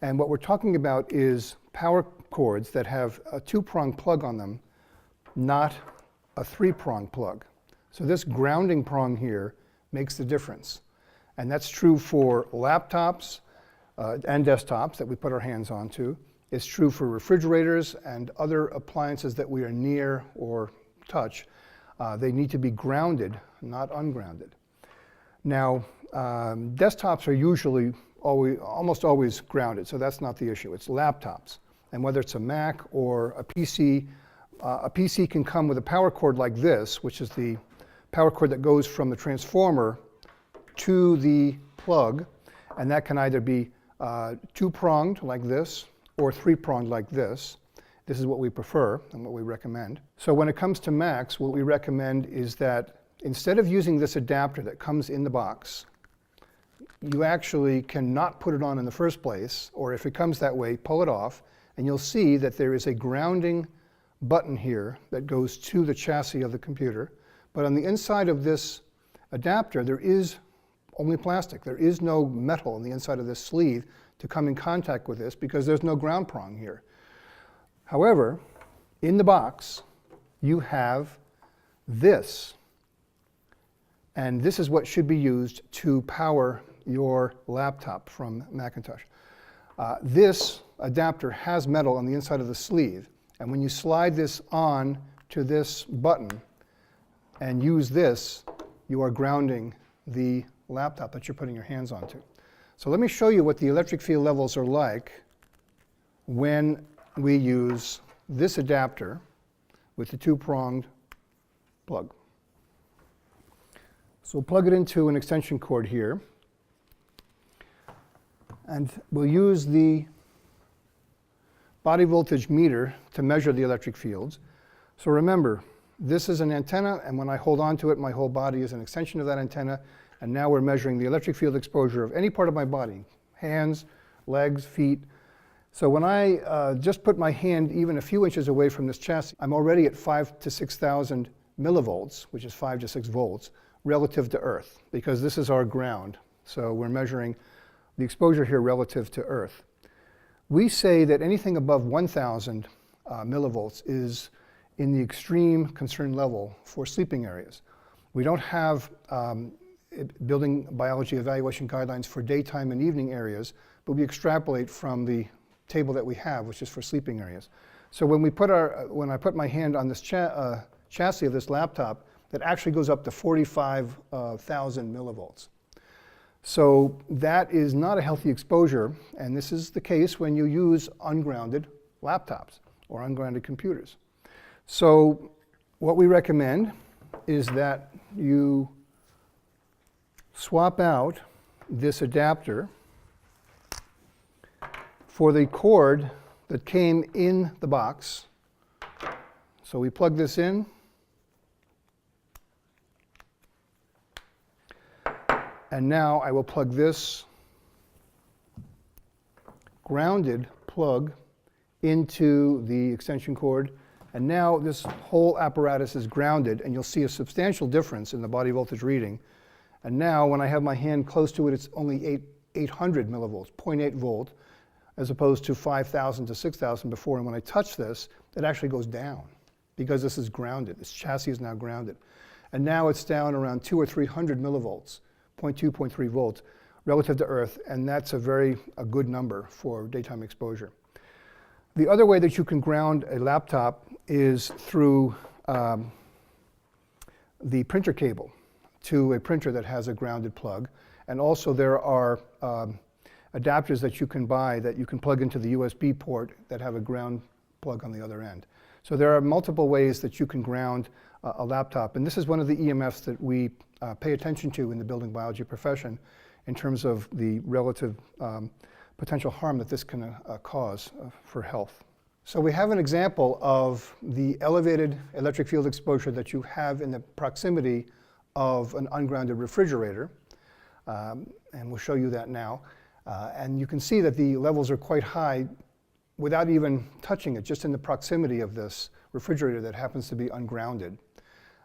Speaker 2: And what we're talking about is power cords that have a two-prong plug on them, not a three-prong plug. So this grounding prong here makes the difference. And that's true for laptops and desktops that we put our hands onto. It's true for refrigerators and other appliances that we are near or touch. They need to be grounded, not ungrounded. Now, desktops are usually almost always grounded, so that's not the issue. It's laptops. And whether it's a Mac or a PC can come with a power cord like this, which is the power cord that goes from the transformer to the plug, and that can either be two-pronged like this or three-pronged like this. This is what we prefer and what we recommend. So when it comes to Macs, what we recommend is that instead of using this adapter that comes in the box, you actually cannot put it on in the first place, or if it comes that way, pull it off, and you'll see that there is a grounding button here that goes to the chassis of the computer. But on the inside of this adapter, there is only plastic. There is no metal on the inside of this sleeve to come in contact with this because there's no ground prong here. However, in the box, you have this. And this is what should be used to power your laptop from Macintosh. This adapter has metal on the inside of the sleeve. And when you slide this on to this button and use this, you are grounding the laptop that you're putting your hands onto. So let me show you what the electric field levels are like when we use this adapter with the two-pronged plug. So we'll plug it into an extension cord here, and we'll use the body voltage meter to measure the electric fields. So remember, this is an antenna, and when I hold on to it, my whole body is an extension of that antenna, and now we're measuring the electric field exposure of any part of my body, hands, legs, feet. So when I just put my hand even a few inches away from this chassis, I'm already at 5,000 to 6,000 millivolts, which is 5 to 6 volts, relative to Earth, because this is our ground. So we're measuring the exposure here relative to Earth. We say that anything above 1,000 millivolts is in the extreme concern level for sleeping areas. We don't have building biology evaluation guidelines for daytime and evening areas, but we extrapolate from the table that we have, which is for sleeping areas. So when I put my hand on this chassis of this laptop, that actually goes up to 45,000 millivolts. So that is not a healthy exposure, and this is the case when you use ungrounded laptops or ungrounded computers. So what we recommend is that you swap out this adapter for the cord that came in the box. So we plug this in. And now I will plug this grounded plug into the extension cord. And now this whole apparatus is grounded, and you'll see a substantial difference in the body voltage reading. And now when I have my hand close to it, it's only 800 millivolts, 0.8 volt, as opposed to 5,000 to 6,000 before. And when I touch this, it actually goes down because this is grounded. This chassis is now grounded. And now it's down around 200 or 300 millivolts, 0.2, 0.3 volts, relative to Earth, and that's a good number for daytime exposure. The other way that you can ground a laptop is through the printer cable to a printer that has a grounded plug. And also there are adapters that you can buy that you can plug into the USB port that have a ground plug on the other end. So there are multiple ways that you can ground a laptop. And this is one of the EMFs that we pay attention to in the building biology profession in terms of the relative potential harm that this can cause for health. So we have an example of the elevated electric field exposure that you have in the proximity of an ungrounded refrigerator. And we'll show you that now. And you can see that the levels are quite high without even touching it, just in the proximity of this refrigerator that happens to be ungrounded.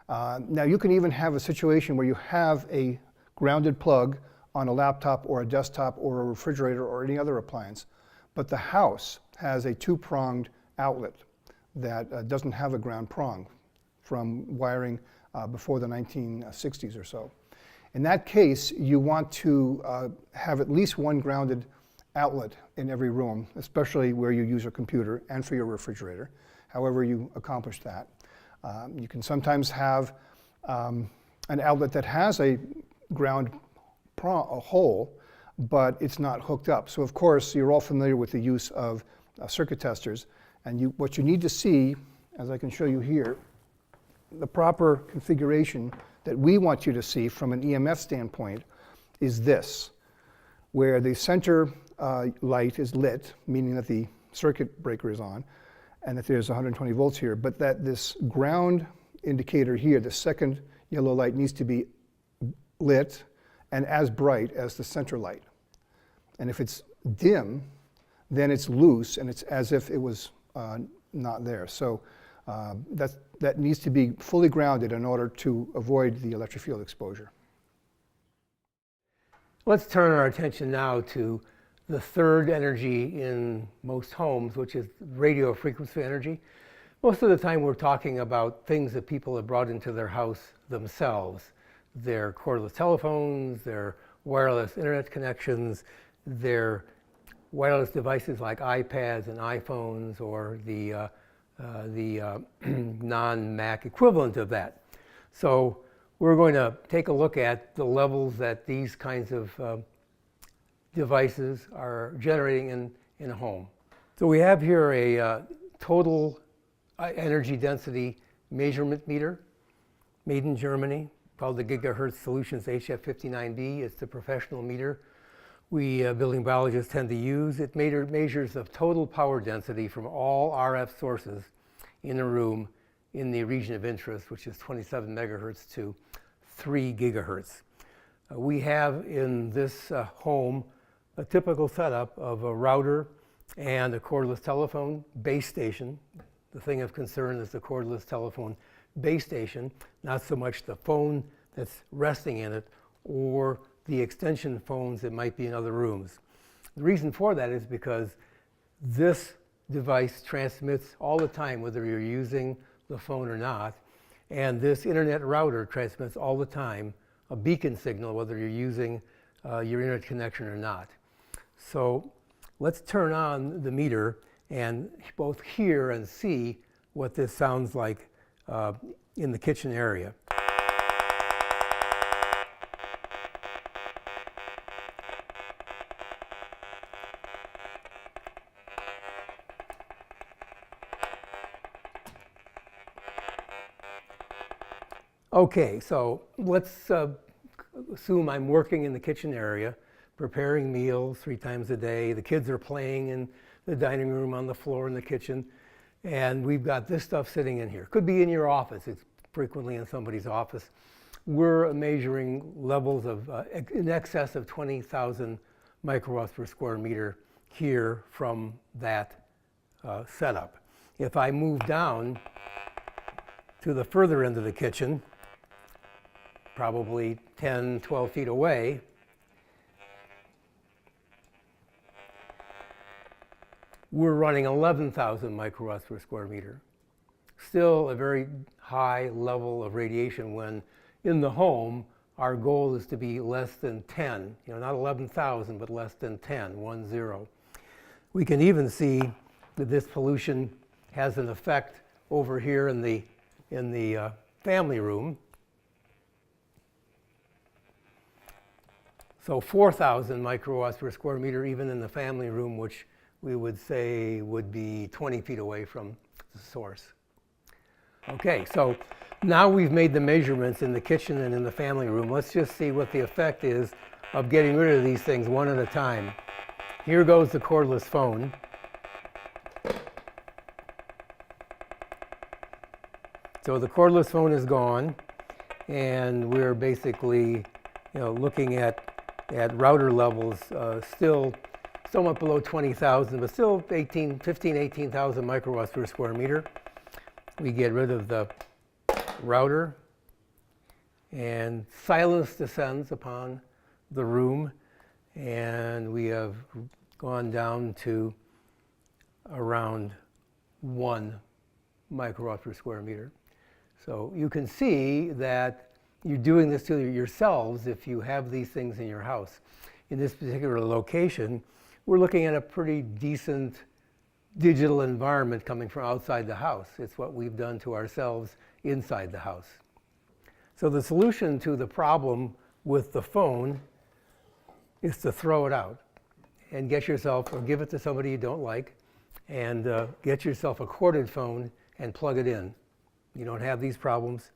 Speaker 2: Now you can even have a situation where you have a grounded plug on a laptop or a desktop or a refrigerator or any other appliance, but the house has a two-pronged outlet that doesn't have a ground prong from wiring before the 1960s or so. In that case, you want to have at least one grounded outlet in every room, especially where you use your computer and for your refrigerator, however you accomplish that. You can sometimes have an outlet that has a ground hole, but it's not hooked up. So of course, you're all familiar with the use of circuit testers. And what you need to see, as I can show you here, the proper configuration that we want you to see from an EMF standpoint is this, where the center light is lit, meaning that the circuit breaker is on, and that there's 120 volts here, but that this ground indicator here, the second yellow light, needs to be lit and as bright as the center light. And if it's dim, then it's loose and it's as if it was not there. So that needs to be fully grounded in order to avoid the electric field exposure.
Speaker 1: Let's turn our attention now to the third energy in most homes, which is radio frequency energy. Most of the time we're talking about things that people have brought into their house themselves. Their cordless telephones, their wireless internet connections, their wireless devices like iPads and iPhones, or the non-Mac equivalent of that. So we're going to take a look at the levels that these kinds of devices are generating in a home. So we have here a total energy density measurement meter made in Germany, called the Gigahertz Solutions HF59B. It's the professional meter we building biologists tend to use. It measures the total power density from all RF sources in a room in the region of interest, which is 27 megahertz to 3 gigahertz. We have in this home a typical setup of a router and a cordless telephone base station. The thing of concern is the cordless telephone base station, not so much the phone that's resting in it or the extension phones that might be in other rooms. The reason for that is because this device transmits all the time, whether you're using the phone or not, and this internet router transmits all the time a beacon signal, whether you're using your internet connection or not. So let's turn on the meter and both hear and see what this sounds like in the kitchen area. Okay, so let's assume I'm working in the kitchen area, preparing meals 3 times a day. The kids are playing in the dining room, on the floor, in the kitchen. And we've got this stuff sitting in here. Could be in your office. It's frequently in somebody's office. We're measuring levels of in excess of 20,000 microwatts per square meter here from that setup. If I move down to the further end of the kitchen, probably 10, 12 feet away, we're running 11,000 microwatts per square meter. Still a very high level of radiation when in the home our goal is to be less than 10, not 11,000, but less than 10, 10. We can even see that this pollution has an effect over here in the family room. So 4,000 microwatts per square meter even in the family room, which we would say would be 20 feet away from the source. Okay, so now we've made the measurements in the kitchen and in the family room. Let's just see what the effect is of getting rid of these things one at a time. Here goes the cordless phone. So the cordless phone is gone, and we're basically looking at router levels still somewhat below 20,000, but still 18,000 microwatts per square meter. We get rid of the router, and silence descends upon the room, and we have gone down to around 1 microwatt per square meter. So you can see that you're doing this to yourselves if you have these things in your house. In this particular location, we're looking at a pretty decent digital environment coming from outside the house. It's what we've done to ourselves inside the house. So the solution to the problem with the phone is to throw it out and get yourself, or give it to somebody you don't like, and get yourself a corded phone and plug it in. You don't have these problems.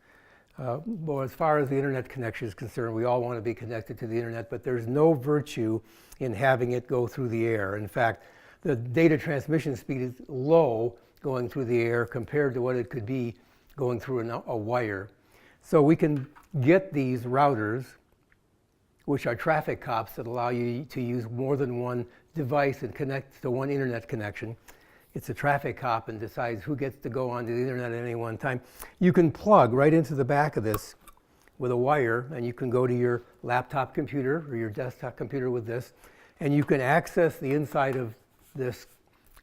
Speaker 1: Well, as far as the internet connection is concerned, we all want to be connected to the internet, but there's no virtue in having it go through the air. In fact, the data transmission speed is low going through the air compared to what it could be going through a wire. So we can get these routers, which are traffic cops that allow you to use more than one device and connect to one internet connection. It's a traffic cop and decides who gets to go onto the internet at any one time. You can plug right into the back of this with a wire, and you can go to your laptop computer or your desktop computer with this, and you can access the inside of this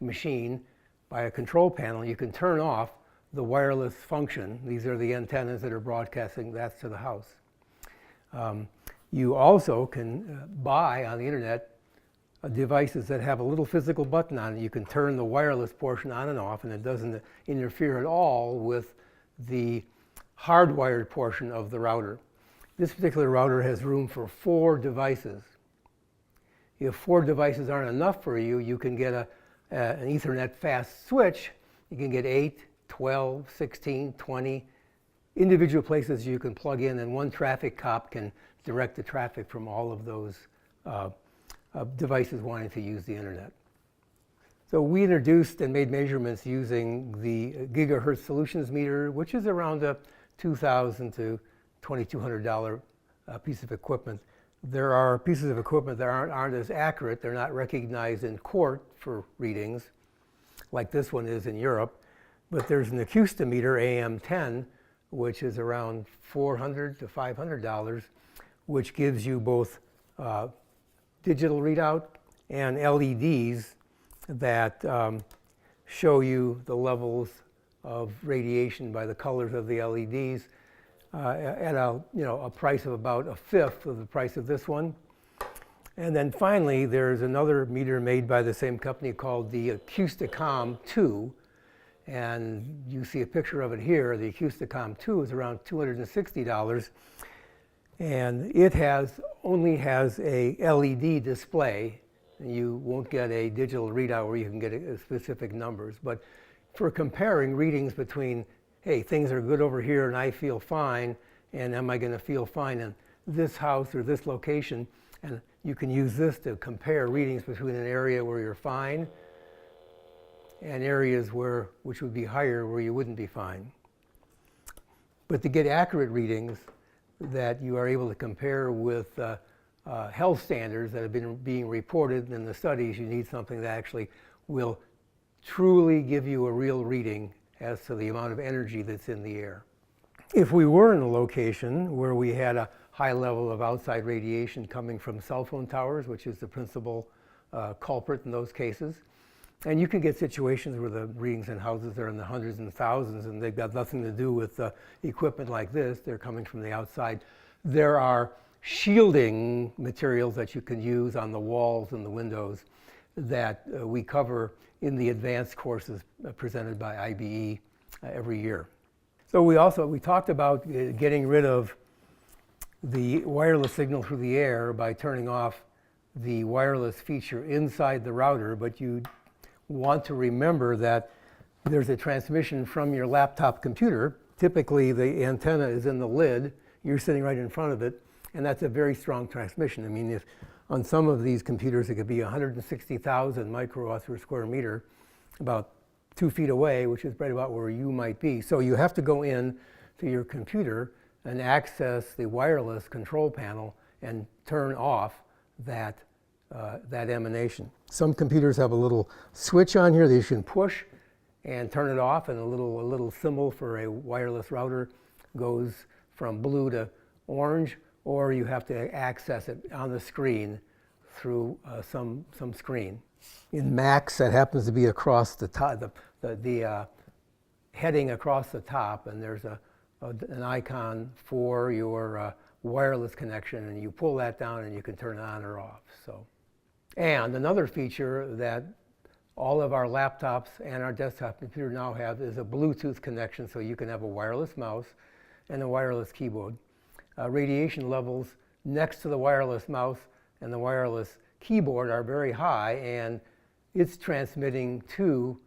Speaker 1: machine by a control panel. You can turn off the wireless function. These are the antennas that are broadcasting that to the house. You also can buy on the internet devices that have a little physical button on it. You can turn the wireless portion on and off, and it doesn't interfere at all with the hardwired portion of the router. This particular router has room for 4 devices. If 4 devices aren't enough for you, you can get an Ethernet fast switch. You can get 8, 12, 16, 20 individual places you can plug in, and one traffic cop can direct the traffic from all of those devices wanting to use the internet. So we introduced and made measurements using the gigahertz solutions meter, which is around a $2,000 to $2,200 piece of equipment. There are pieces of equipment that aren't as accurate. They're not recognized in court for readings, like this one is in Europe. But there's an acoustometer, AM10, which is around $400 to $500, which gives you both digital readout and LEDs that show you the levels of radiation by the colors of the LEDs at a price of about 1/5 of the price of this one. And then finally, there's another meter made by the same company called the Acousticom 2. And you see a picture of it here. The Acousticom 2 is around $260. And it only has a LED display. You won't get a digital readout where you can get specific numbers. But for comparing readings between, hey, things are good over here and I feel fine, and am I going to feel fine in this house or this location, And you can use this to compare readings between an area where you're fine and areas which would be higher where you wouldn't be fine. But to get accurate readings that you are able to compare with health standards that have been being reported in the studies, you need something that actually will truly give you a real reading as to the amount of energy that's in the air. If we were in a location where we had a high level of outside radiation coming from cell phone towers, which is the principal culprit in those cases, and you can get situations where the readings in houses are in the hundreds and thousands and they've got nothing to do with equipment like this, they're coming from the outside. There are shielding materials that you can use on the walls and the windows that we cover in the advanced courses presented by IBE every year. So we talked about getting rid of the wireless signal through the air by turning off the wireless feature inside the router, but you want to remember that there's a transmission from your laptop computer. Typically the antenna is in the lid, you're sitting right in front of it, and that's a very strong transmission. I mean, if on some of these computers it could be 160,000 microwatts per square meter, about 2 feet away, which is right about where you might be. So you have to go in to your computer and access the wireless control panel and turn off that emanation. Some computers have a little switch on here that you can push and turn it off, and a little symbol for a wireless router goes from blue to orange, or you have to access it on the screen through some screen. In Macs, that happens to be across the top, the heading across the top, and there's an icon for your wireless connection, and you pull that down and you can turn it on or off. So, and another feature that all of our laptops and our desktop computer now have is a Bluetooth connection, so you can have a wireless mouse and a wireless keyboard. Radiation levels next to the wireless mouse and the wireless keyboard are very high, and it's transmitting to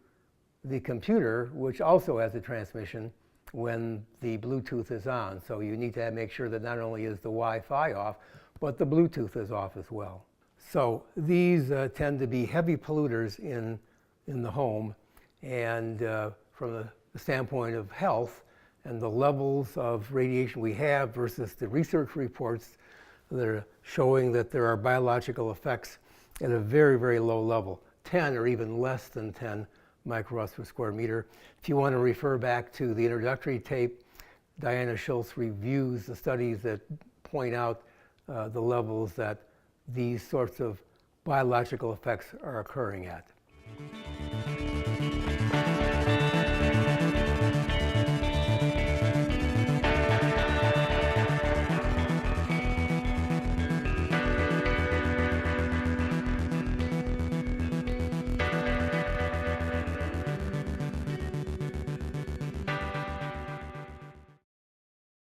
Speaker 1: the computer, which also has a transmission when the Bluetooth is on. So you need to make sure that not only is the Wi-Fi off, but the Bluetooth is off as well. So these tend to be heavy polluters in the home, and from the standpoint of health and the levels of radiation we have versus the research reports that are showing that there are biological effects at a very, very low level, 10 or even less than 10 microwatts per square meter. If you want to refer back to the introductory tape, Diana Schultz reviews the studies that point out the levels that these sorts of biological effects are occurring at.